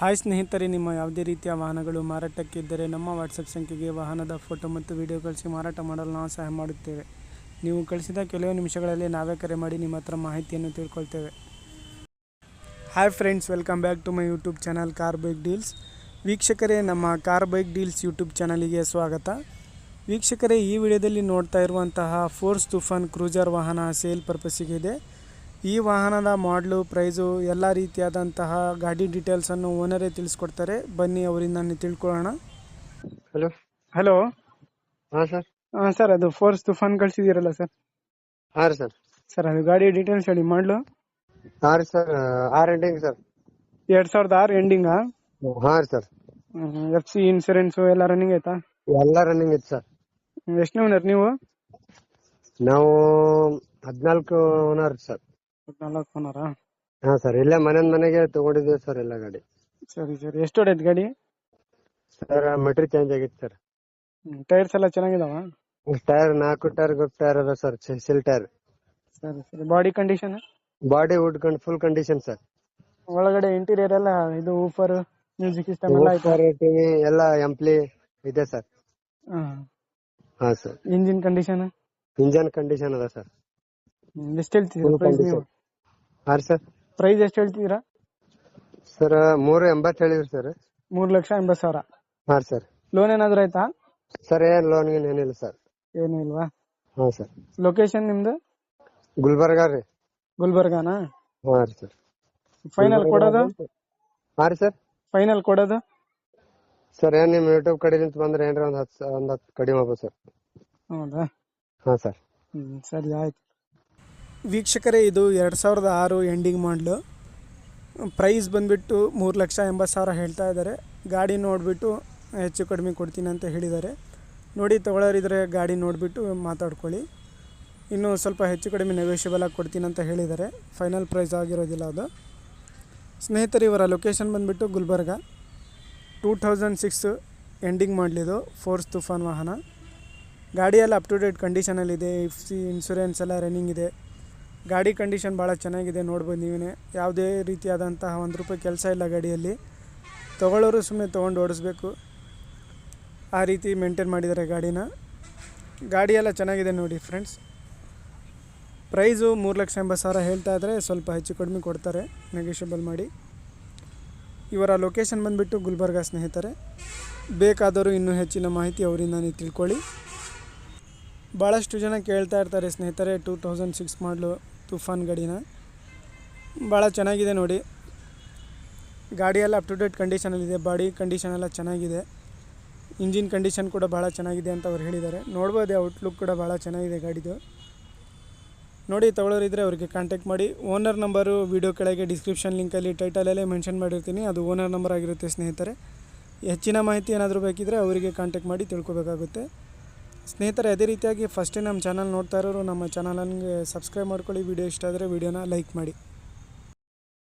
Hi ಸ್ನೇಹಿತರೆ, ನಿಮ್ಮ ಯಾವುದೇ ರೀತಿಯ ವಾಹನಗಳು ಮಾರಾಟಕ್ಕಿದ್ದರೆ ನಮ್ಮ ವಾಟ್ಸಪ್ ಸಂಖ್ಯೆಗೆ ವಾಹನದ ಫೋಟೋ ಮತ್ತು ವಿಡಿಯೋ ಕಳಿಸಿ ಮಾರಾಟ ಮಾಡಲು ನಾವು ಸಹಾಯ ಮಾಡುತ್ತೇವೆ. ನೀವು ಕಳಿಸಿದ ಕೆಲವು ನಿಮಿಷಗಳಲ್ಲಿ ನಾವೇ ಕರೆ ಮಾಡಿ ನಿಮ್ಮ ಹತ್ರ ಮಾಹಿತಿಯನ್ನು ತಿಳ್ಕೊಳ್ತೇವೆ. Hi friends, welcome back to my YouTube channel car bike deals. ವೀಕ್ಷಕರೇ, ನಮ್ಮ ಕಾರ್ ಬೈಕ್ ಡೀಲ್ಸ್ ಯೂಟ್ಯೂಬ್ ಚಾನಲಿಗೆ ಸ್ವಾಗತ. ವೀಕ್ಷಕರೇ, ಈ ವಿಡಿಯೋದಲ್ಲಿ ನೋಡ್ತಾ ಇರುವಂತಹ ಫೋರ್ಸ್ ತುಫಾನ್ ಕ್ರೂಸರ್ ವಾಹನ ಸೇಲ್ ಪರ್ಪಸ್ಸಿಗೆ ಇದೆ. ಈ ವಾಹನದ ಮಾಡಲು, ಪ್ರೈಸು, ಎಲ್ಲ ರೀತಿಯಾದಂತಹ ಗಾಡಿ ಡೀಟೇಲ್ಸನ್ನು ಓನರೇ ತಿಳಿಸ್ಕೊಡ್ತಾರೆ. ಬನ್ನಿ ಅವರಿಂದ ತಿಳ್ಕೊಳ್ಳೋಣ. ಹಲೋ. ಹಾಂ ಸರ್. ಸರ್, ಅದು ಫೋರ್ಸ್ ತುಫಾನ್ ಕಳಿಸಿದ್ದೀರಲ್ಲ ಸರ್? ಹಾಂ ರೀ ಸರ್. ಸರ್, ಅದು ಗಾಡಿ ಡೀಟೇಲ್ಸ್ ಹೇಳಿ. ಮಾಡಲು ಹಾಂ ರೀ ಸರ್, 6 ಎಂಡಿಂಗ್ ಸರ್. 2006 ಎಂಡಿಂಗಾ? ಹಾಂ ರೀ ಸರ್. FC ಇನ್ಸೂರೆನ್ಸು ಎಲ್ಲ ರನ್ನಿಂಗ್ ಆಯ್ತಾ? ಎಲ್ಲ ರನ್ನಿಂಗ್ ಐತೆ ಸರ್. ಎಷ್ಟನೇ ಓನರ್ ನೀವು? ನಾವು 14 ಓನರ್ ಸರ್. 14 ಓನರಾ? ಹಾಂ ಸರ್, ಇಲ್ಲೇ ಮನೆಗೆ ತಗೊಂಡಿದ್ದೀವಿ ಸರ್ ಎಲ್ಲ ಗಾಡಿ. ಸರಿ ಸರಿ. ಎಷ್ಟು ಹೊಡೈತೆ ಗಾಡಿ? ಸರ್, ಮೆಟ್ರಿ ಚೇಂಜ್ ಆಗಿತ್ತು ಸರ್. ಟೈರ್ಸ್ ಎಲ್ಲ ಚೆನ್ನಾಗಿದಾವ? ಟೈರ್ 4 ಟೈರ್ ಗುಡ್ ಟೈರ್ ಅದ ಸರ್, ಸಿಲ್ ಟೈರ್. ಸರಿ ಸರಿ. Body condition? ಬಾಡಿ ವುಡ್ ಫುಲ್ ಕಂಡೀಷನ್ ಸರ್. ಒಳಗಡೆ ಇಂಟೀರಿಯರ್ ಎಲ್ಲ ಇದು ಊಫರ್, ಮ್ಯೂಸಿಕ್ ಸಿಸ್ಟಮ್ ಎಲ್ಲ ಆಯ್ತಾ? ಟಿವಿ ಎಲ್ಲ ಎಂಪ್ಲಿ ಇದೆ ಸರ್. ಹಾಂ sir. Engine condition? Engine condition ಅದ ಸರ್. ಎಷ್ಟು ಹೇಳ್ತಿದ್ದೀರಾ ಪ್ರೈಸ್ ನೀವು? ಹಾಂ ರೀ ಸರ್. ಪ್ರೈಸ್ ಎಷ್ಟು ಹೇಳ್ತಿದ್ದೀರಾ? ಸರ್, 380 ಹೇಳಿದ್ರಿ ಸರ್. 3,80,000. ಹಾಂ ಸರ್. ಲೋನ್ ಏನಾದ್ರು ಆಯ್ತಾ? ಸರ್, ಏನ್ ಲೋನ್ ಏನಿಲ್ಲ ಸರ್. ಏನು ಇಲ್ವಾ? ಹಾಂ ಸರ್. ಲೊಕೇಶನ್ ನಿಮ್ದು? ಗುಲ್ಬರ್ಗ ರೀ. ಗುಲ್ಬರ್ಗಾನಾ? ಹಾಂ ರೀ ಸರ್. ಫೈನಲ್ ಕೊಡೋದು? ಹಾಂ ರೀ ಸರ್. ಫೈನಲ್ ಕೊಡೋದು? ಸರ್, ಏನ್ ನಿಮ್ ಯೂಟ್ಯೂಬ್ ಕಡೆಯಿಂದ ಬಂದ್ರೆ ಏನ್ರ ಒಂದ್ 10 ಕಡಿಮೆ ಆಗ್ಬೋದು ಸರ್. ಹೌದಾ? ಹಾಂ ಸರ್. ಸರಿ, ಆಯ್ತು. ವೀಕ್ಷಕರೇ, ಇದು 2006 ಎಂಡಿಂಗ್ ಮಾಡಲು. ಪ್ರೈಸ್ ಬಂದುಬಿಟ್ಟು 3,80,000 ಹೇಳ್ತಾ ಇದ್ದಾರೆ. ಗಾಡಿ ನೋಡಿಬಿಟ್ಟು ಹೆಚ್ಚು ಕಡಿಮೆ ಕೊಡ್ತೀನಿ ಅಂತ ಹೇಳಿದ್ದಾರೆ. ನೋಡಿ, ತೊಗೊಳ್ಳೋರಿದ್ರೆ ಗಾಡಿ ನೋಡಿಬಿಟ್ಟು ಮಾತಾಡ್ಕೊಳ್ಳಿ. ಇನ್ನೂ ಸ್ವಲ್ಪ ಹೆಚ್ಚು ಕಡಿಮೆ ನೆಗೋಷಿಯಬಲ್ ಆಗಿ ಕೊಡ್ತೀನಿ ಅಂತ ಹೇಳಿದ್ದಾರೆ. ಫೈನಲ್ ಪ್ರೈಸ್ ಆಗಿರೋದಿಲ್ಲ ಅದು. ಸ್ನೇಹಿತರೆ, ಇವರ ಲೊಕೇಶನ್ ಬಂದುಬಿಟ್ಟು ಗುಲ್ಬರ್ಗ. 2006 ಎಂಡಿಂಗ್ ಮಾಡಲಿದು ಫೋರ್ಸ್ ತುಫಾನ್ ವಾಹನ. ಗಾಡಿಯೆಲ್ಲ ಅಪ್ ಟು ಡೇಟ್ ಕಂಡೀಷನಲ್ಲಿದೆ. FC ಇನ್ಸೂರೆನ್ಸ್ ಎಲ್ಲ ರನ್ನಿಂಗ್ ಇದೆ. ಗಾಡಿ ಕಂಡೀಷನ್ ಭಾಳ ಚೆನ್ನಾಗಿದೆ, ನೋಡ್ಬೋದು ನೀವೇ. ಯಾವುದೇ ರೀತಿಯಾದಂತಹ ₹1 ಕೆಲಸ ಇಲ್ಲ ಗಾಡಿಯಲ್ಲಿ. ತೊಗೊಳ್ಳೋರು ಸುಮ್ಮನೆ ತೊಗೊಂಡು ಓಡಿಸ್ಬೇಕು, ಆ ರೀತಿ ಮೇಂಟೈನ್ ಮಾಡಿದ್ದಾರೆ ಗಾಡಿನ. ಗಾಡಿಯೆಲ್ಲ ಚೆನ್ನಾಗಿದೆ ನೋಡಿ ಫ್ರೆಂಡ್ಸ್. ಪ್ರೈಸು 3,80,000 ಹೇಳ್ತಾ ಇದ್ದರೆ, ಸ್ವಲ್ಪ ಹೆಚ್ಚು ಕಡಿಮೆ ಕೊಡ್ತಾರೆ, ನೆಗೋಷಿಯಬಲ್ ಮಾಡಿ. ಇವರ ಲೊಕೇಶನ್ ಬಂದುಬಿಟ್ಟು ಗುಲ್ಬರ್ಗ ಸ್ನೇಹಿತರೆ. ಬೇಕಾದರೂ ಇನ್ನೂ ಹೆಚ್ಚಿನ ಮಾಹಿತಿ ಅವರಿಂದ ನೀವು ತಿಳ್ಕೊಳ್ಳಿ. ಭಾಳಷ್ಟು ಜನ ಕೇಳ್ತಾ ಇರ್ತಾರೆ ಸ್ನೇಹಿತರೆ, 2006 ಮಾಡಲು ತುಫಾನ್ ಗಾಡಿನ. ಭಾಳ ಚೆನ್ನಾಗಿದೆ ನೋಡಿ. ಗಾಡಿಯೆಲ್ಲ ಅಪ್ ಟು ಡೇಟ್ ಕಂಡೀಷನಲ್ಲಿದೆ. ಬಾಡಿ ಕಂಡೀಷನ್ ಎಲ್ಲ ಚೆನ್ನಾಗಿದೆ. ಇಂಜಿನ್ ಕಂಡೀಷನ್ ಕೂಡ ಭಾಳ ಚೆನ್ನಾಗಿದೆ ಅಂತ ಅವ್ರು ಹೇಳಿದ್ದಾರೆ. ನೋಡ್ಬೋದು, ಔಟ್ಲುಕ್ ಕೂಡ ಭಾಳ ಚೆನ್ನಾಗಿದೆ ಗಾಡಿದು. ನೋಡಿ, ತೊಗೊಳ್ಳೋರಿದ್ದರೆ ಅವರಿಗೆ ಕಾಂಟ್ಯಾಕ್ಟ್ ಮಾಡಿ. ಓನರ್ ನಂಬರು ವಿಡಿಯೋ ಕೆಳಗೆ ಡಿಸ್ಕ್ರಿಪ್ಷನ್ ಲಿಂಕಲ್ಲಿ ಟೈಟಲಲ್ಲೇ ಮೆನ್ಷನ್ ಮಾಡಿರ್ತೀನಿ. ಅದು ಓನರ್ ನಂಬರ್ ಆಗಿರುತ್ತೆ ಸ್ನೇಹಿತರೆ. ಹೆಚ್ಚಿನ ಮಾಹಿತಿ ಏನಾದರೂ ಬೇಕಿದ್ದರೆ ಅವರಿಗೆ ಕಾಂಟ್ಯಾಕ್ಟ್ ಮಾಡಿ ತಿಳ್ಕೊಬೇಕಾಗುತ್ತೆ ಸ್ನೇಹಿತರೆ. ಅದೇ ರೀತಿಯಾಗಿ ಫಸ್ಟೇ ನಮ್ಮ ಚಾನಲ್ ನೋಡ್ತಾ ಇರೋರು ನಮ್ಮ ಚಾನಲನ್ಗೆ ಸಬ್ಸ್ಕ್ರೈಬ್ ಮಾಡ್ಕೊಳ್ಳಿ. ವಿಡಿಯೋ ಇಷ್ಟ ಆದರೆ ವಿಡಿಯೋನ ಲೈಕ್ ಮಾಡಿ.